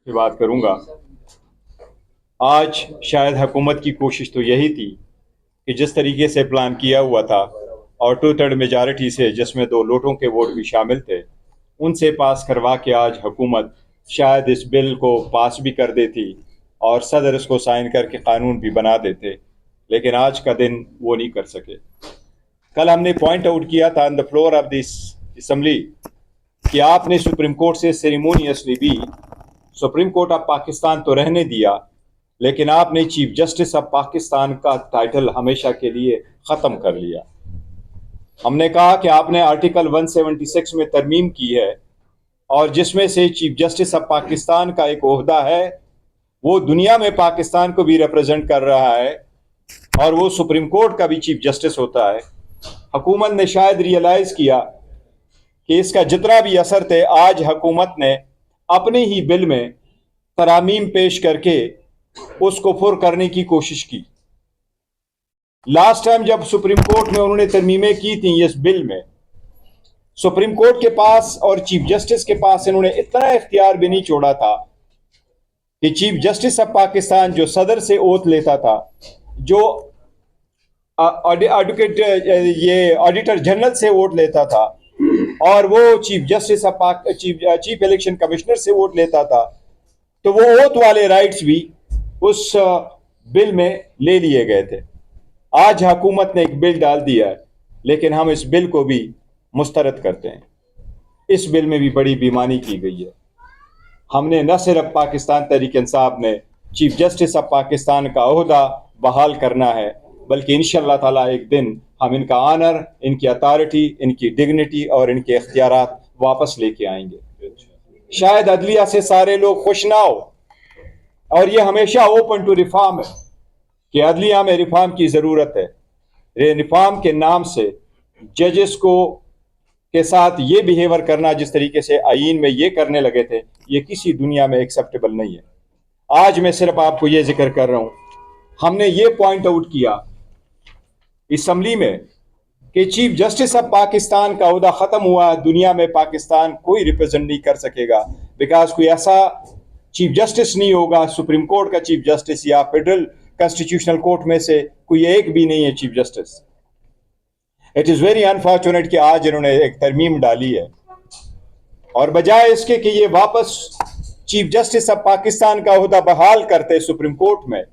की बात करूंगा। आज शायद हुकूमत की कोशिश तो यही थी कि जिस तरीके से प्लान किया हुआ था और 2/3 मेजॉरिटी से, जिसमें 2 लोटों के वोट भी शामिल थे, उनसे पास करवा के आज हुकूमत शायद इस बिल को पास भी कर देती और सदर इसको साइन करके कानून भी बना देते, लेकिन आज का दिन वो नहीं कर सके। कल हमने पॉइंट आउट किया था on the floor of this assembly कि आपने सुप्रीम कोर्ट से सेरेमोनियसली भी सुप्रीम कोर्ट ऑफ पाकिस्तान तो रहने दिया, लेकिन आपने चीफ जस्टिस ऑफ पाकिस्तान का टाइटल हमेशा के लिए ख़त्म कर लिया। हमने कहा कि आपने आर्टिकल 176 में तरमीम की है और जिसमें से चीफ जस्टिस ऑफ पाकिस्तान का एक ओहदा है, वो दुनिया में पाकिस्तान को भी रिप्रेजेंट कर रहा है और वो सुप्रीम कोर्ट का भी चीफ जस्टिस होता है। हुकूमत ने शायद रियलाइज़ किया कि इसका जितना भी असर थे, आज हुकूमत ने अपने ही बिल में तरामीम पेश करके उसको फुर करने की कोशिश की। लास्ट टाइम जब सुप्रीम कोर्ट में उन्होंने तरमीमें की थी इस बिल में, सुप्रीम कोर्ट के पास और चीफ जस्टिस के पास इन्होंने इतना इख्तियार भी नहीं छोड़ा था कि चीफ जस्टिस ऑफ पाकिस्तान जो सदर से ओथ लेता था, जो एडवोकेट ये ऑडिटर जनरल से वोट लेता था और वो chief justice of chief election commissioner से वोट लेता था, तो वो ओथ वाले राइट्स भी उस बिल में ले लिए गए थे। आज हुकूमत ने एक बिल डाल दिया है, लेकिन हम इस बिल को भी मुस्तरद करते हैं। इस बिल में भी बड़ी बेईमानी की गई है। हमने न सिर्फ पाकिस्तान तहरीक इंसाफ में चीफ जस्टिस ऑफ पाकिस्तान का ओहदा बहाल करना है, बल्कि इंशाअल्लाह ताला एक दिन हम इनका ऑनर, इनकी अथॉरिटी, इनकी डिग्निटी और इनके इख्तियारात वापस लेके आएंगे। शायद अदलिया से सारे लोग खुश ना हो, और ये हमेशा ओपन टू रिफॉर्म है कि अदलिया में रिफॉर्म की ज़रूरत है। रिफॉर्म के नाम से जजेस को के साथ ये बिहेवियर करना जिस तरीके से आईन में ये करने लगे थे, ये किसी दुनिया में एक्सेप्टेबल नहीं है। आज मैं सिर्फ आपको ये जिक्र कर रहा हूँ, हमने ये पॉइंट आउट किया असम्बली में कि चीफ जस्टिस ऑफ पाकिस्तान का ओहदा ख़त्म हुआ, दुनिया में पाकिस्तान कोई रिप्रेजेंट नहीं कर सकेगा, बिकॉज कोई ऐसा चीफ जस्टिस नहीं होगा, सुप्रीम कोर्ट का चीफ जस्टिस या फेडरल कॉन्स्टिट्यूशनल कोर्ट में से कोई एक भी नहीं है chief justice. It is very unfortunate कि आज इन्होंने एक तरमीम डाली है और बजाय इसके कि ये वापस चीफ जस्टिस ऑफ पाकिस्तान का ओहदा बहाल करते सुप्रीम कोर्ट में,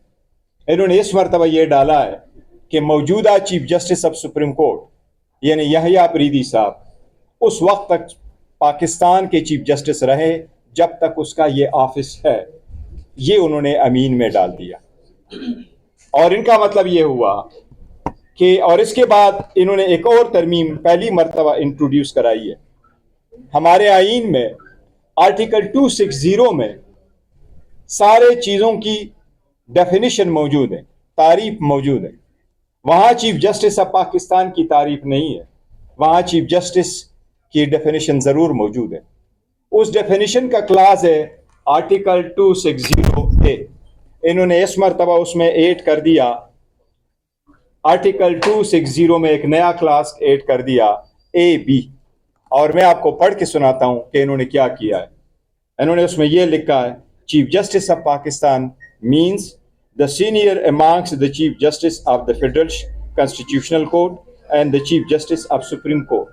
इन्होंने इस मरतबा ये डाला है कि मौजूदा chief justice of supreme court यानी यहया अफरीदी साहब उस वक्त तक पाकिस्तान के चीफ जस्टिस रहे जब तक उसका ये ऑफिस है। ये उन्होंने अमीन में डाल दिया और इनका मतलब ये हुआ कि, और इसके बाद इन्होंने एक और तरमीम पहली मरतबा इंट्रोड्यूस कराई है। हमारे आईन में आर्टिकल 260 में सारे चीज़ों की डेफिनेशन मौजूद है, तारीफ मौजूद है। वहाँ चीफ जस्टिस ऑफ पाकिस्तान की तारीफ नहीं है, वहाँ चीफ जस्टिस की डेफिनेशन ज़रूर मौजूद है। उस डेफिनेशन का क्लास है आर्टिकल 260A। इन्होंने इस मरतबा उसमें ऐड कर दिया, आर्टिकल 260 में एक नया क्लास ऐड कर दिया AB, और मैं आपको पढ़ के सुनाता हूँ कि इन्होंने क्या किया है। इन्होंने उसमें यह लिखा है, chief justice of Pakistan means the senior amongst the chief justice of the federal constitutional court and the chief justice of supreme court.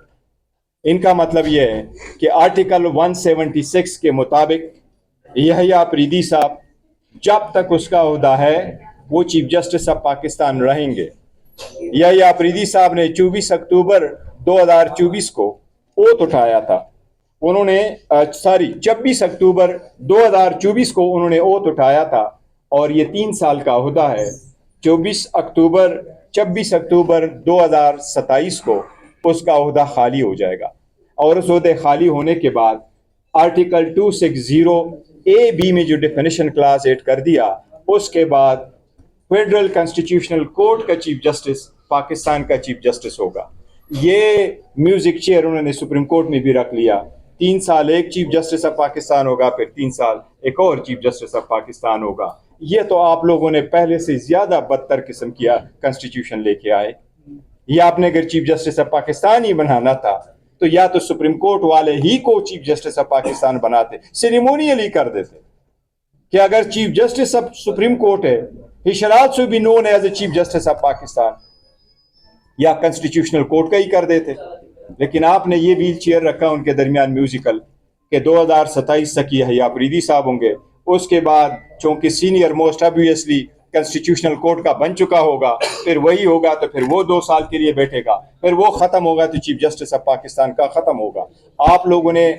इनका मतलब यह है कि आर्टिकल 176 के मुताबिक यहया अफरीदी साहब जब तक उसका ओहदा है वो चीफ जस्टिस ऑफ पाकिस्तान रहेंगे। यहया अफरीदी साहब ने 24 अक्टूबर 2024 को ओथ उठाया था। उन्होंने 26 अक्टूबर 2024 को उन्होंने ओथ उठाया था और ये 3 साल का ओहदा है। 26 अक्टूबर 2027 को उसका ओहदा खाली हो जाएगा और उस ओहदे खाली होने के बाद आर्टिकल 260AB में जो डेफिनेशन क्लास ऐड कर दिया, उसके बाद फेडरल कॉन्स्टिट्यूशनल कोर्ट का चीफ जस्टिस पाकिस्तान का चीफ जस्टिस होगा। ये म्यूजिक चेयर उन्होंने सुप्रीम कोर्ट में भी रख लिया। 3 साल एक चीफ जस्टिस ऑफ पाकिस्तान होगा, फिर 3 साल एक और चीफ जस्टिस ऑफ पाकिस्तान होगा। ये तो आप लोगों ने पहले से ज्यादा बदतर किस्म किया कॉन्स्टिट्यूशन लेके आए। ये आपने अगर चीफ जस्टिस ऑफ पाकिस्तान ही बनाना था तो या तो सुप्रीम कोर्ट वाले ही को चीफ जस्टिस ऑफ पाकिस्तान बनाते, सेरेमोनियल ही कर देते। کہ اگر chief justice of supreme court ہے, he shall also be known as the chief justice of Pakistan, یا کنسٹیٹیوشنل کورٹ کا ہی کر دیتے. لیکن آپ نے یہ ویل چیئر رکھا ان کے درمیان میوزیکل کہ 2027 تک یہ حیا فریدی صاحب ہوں گے, اس کے بعد چونکہ senior most obviously constitutional court کا بن چکا ہوگا, پھر وہی ہوگا تو پھر وہ 2 سال کے لیے بیٹھے گا, پھر وہ ختم ہوگا تو چیف جسٹس آف پاکستان کا ختم ہوگا. آپ لوگوں نے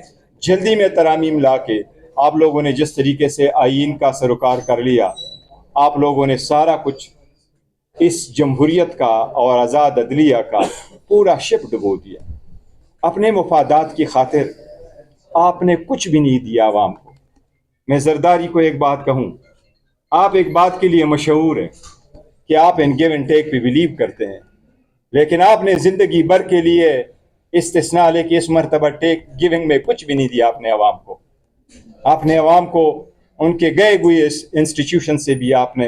جلدی میں ترامیم لا کے آپ لوگوں نے جس طریقے سے آئین کا سروکار کر لیا, آپ لوگوں نے سارا کچھ اس جمہوریت کا اور آزاد عدلیہ کا پورا شپ ڈبو دیا. اپنے مفادات کی خاطر آپ نے کچھ بھی نہیں دیا عوام کو. میں زرداری کو ایک بات کہوں, آپ ایک بات کے لیے مشہور ہیں کہ آپ ان گیو اینڈ ٹیک پہ بلیو کرتے ہیں, لیکن آپ نے زندگی بھر کے لیے استثناء لے کے اس مرتبہ ٹیک گیونگ میں کچھ بھی نہیں دیا اپنے عوام کو. آپ نے عوام کو ان کے گئے ہوئے انسٹیٹیوشن سے بھی آپ نے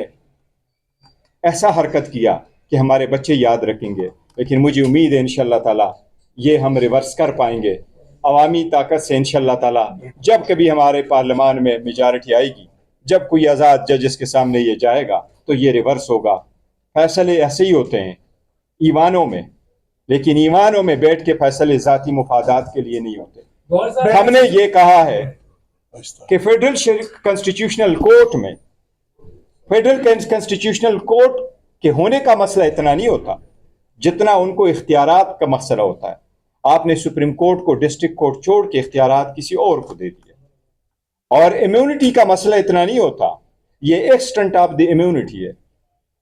ایسا حرکت کیا کہ ہمارے بچے یاد رکھیں گے. لیکن مجھے امید ہے انشاءاللہ تعالی یہ ہم ریورس کر پائیں گے عوامی طاقت سے انشاءاللہ تعالی. جب کبھی ہمارے پارلیمان میں میجارٹی آئے گی, جب کوئی آزاد ججز کے سامنے یہ جائے گا تو یہ ریورس ہوگا. فیصلے ایسے ہی ہوتے ہیں ایوانوں میں, لیکن ایوانوں میں بیٹھ کے فیصلے ذاتی مفادات کے لیے نہیں ہوتے. ہم نے یہ کہا ہے کہ فیڈرل کنسٹیٹیوشنل کورٹ میں فیڈرل کنسٹیٹیوشنل کورٹ کے ہونے کا مسئلہ اتنا نہیں ہوتا جتنا ان کو اختیارات کا مسئلہ ہوتا ہے. آپ نے سپریم کورٹ کو ڈسٹرکٹ کورٹ چھوڑ کے اختیارات کسی اور کو دے دیے. اور امیونٹی کا مسئلہ اتنا نہیں ہوتا, یہ ایکسٹنٹ آف دی امیونٹی ہے.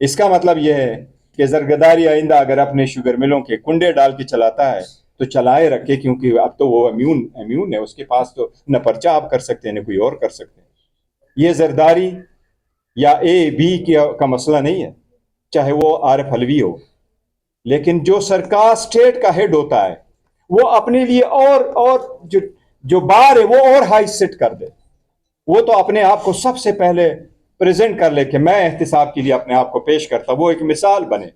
اس کا مطلب یہ ہے کہ زرگداری آئندہ اگر اپنے شوگر ملوں کے کنڈے ڈال کے چلاتا ہے تو چلائے رکھے, کیونکہ اب تو وہ امیون ہے, اس کے پاس تو نہ پرچہ آپ کر سکتے ہیں نہ کوئی اور کر سکتے ہیں. یہ زرداری یا اے بی کا مسئلہ نہیں ہے, چاہے وہ عارف حلوی ہو. لیکن جو سرکار اسٹیٹ کا ہیڈ ہوتا ہے وہ اپنے لیے اور جو بار ہے وہ اور ہائی سیٹ کر دے. وہ تو اپنے آپ کو سب سے پہلے پریزنٹ کر لے کہ میں احتساب کے لیے اپنے آپ کو پیش کرتا, وہ ایک مثال بنے.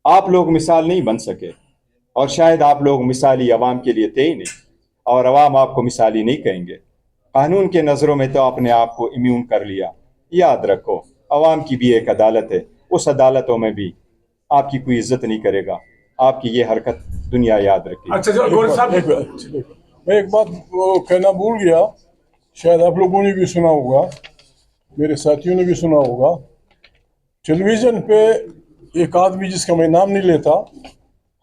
آپ لوگ مثال نہیں بن سکے, اور شاید آپ لوگ مثالی عوام کے لیے تھے ہی نہیں, اور عوام آپ کو مثالی نہیں کہیں گے. قانون کے نظروں میں تو آپ نے آپ کو امیون کر لیا. یاد رکھو عوام کی بھی ایک عدالت ہے, اس عدالتوں میں بھی آپ کی کوئی عزت نہیں کرے گا. آپ کی یہ حرکت دنیا یاد رکھے. اچھا میں ایک بات کہنا بھول گیا, شاید آپ لوگوں نے بھی سنا ہوگا, میرے ساتھیوں نے بھی سنا ہوگا. ٹیلی ویژن پہ ایک آدمی جس کا میں نام نہیں لیتا,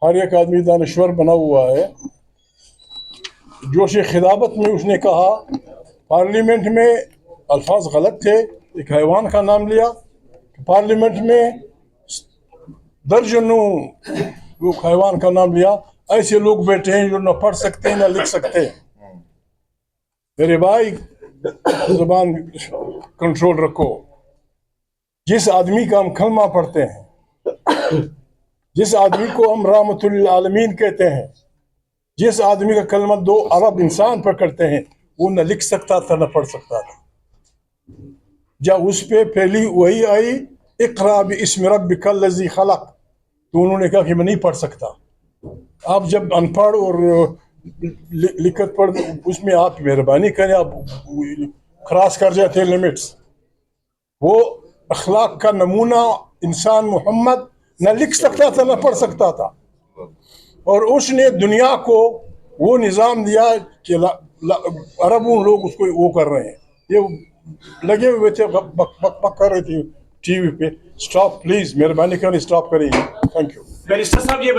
ہر ایک آدمی دانشور بنا ہوا ہے, جوش خطابت میں اس نے کہا پارلیمنٹ میں الفاظ غلط تھے, ایک حیوان کا نام لیا. پارلیمنٹ میں درجنوں حیوان کا نام لیا. ایسے لوگ بیٹھے ہیں جو نہ پڑھ سکتے ہیں نہ لکھ سکتے ہیں. میرے بھائی زبان کنٹرول رکھو. جس آدمی کا ہم کلمہ پڑھتے ہیں, جس آدمی کو ہم رحمت للعالمین کہتے ہیں, جس آدمی کا کلمہ 2 ارب انسان پر کرتے ہیں, وہ نہ لکھ سکتا تھا نہ پڑھ سکتا تھا. جب اس پہ پہلی وہی آئی اقرا باسم ربک الذی خلق, تو انہوں نے کہا کہ میں نہیں پڑھ سکتا. آپ جب ان پڑھ اور لکھت پڑھ, اس میں آپ مہربانی کریں, آپ کراس کر جاتے ہیں لمٹس. وہ اخلاق کا نمونہ انسان محمد نہ لکھ سکتا تھا نہ پڑھ سکتا تھا, اور اس نے دنیا کو وہ نظام دیا کہ عربوں لوگ اس کو وہ کر رہے ہیں. یہ لگے ہوئے تھے بک بک کر رہے تھے ٹی وی پہ. اسٹاپ پلیز, مہربانی کریں اسٹاپ کریں. Thank you.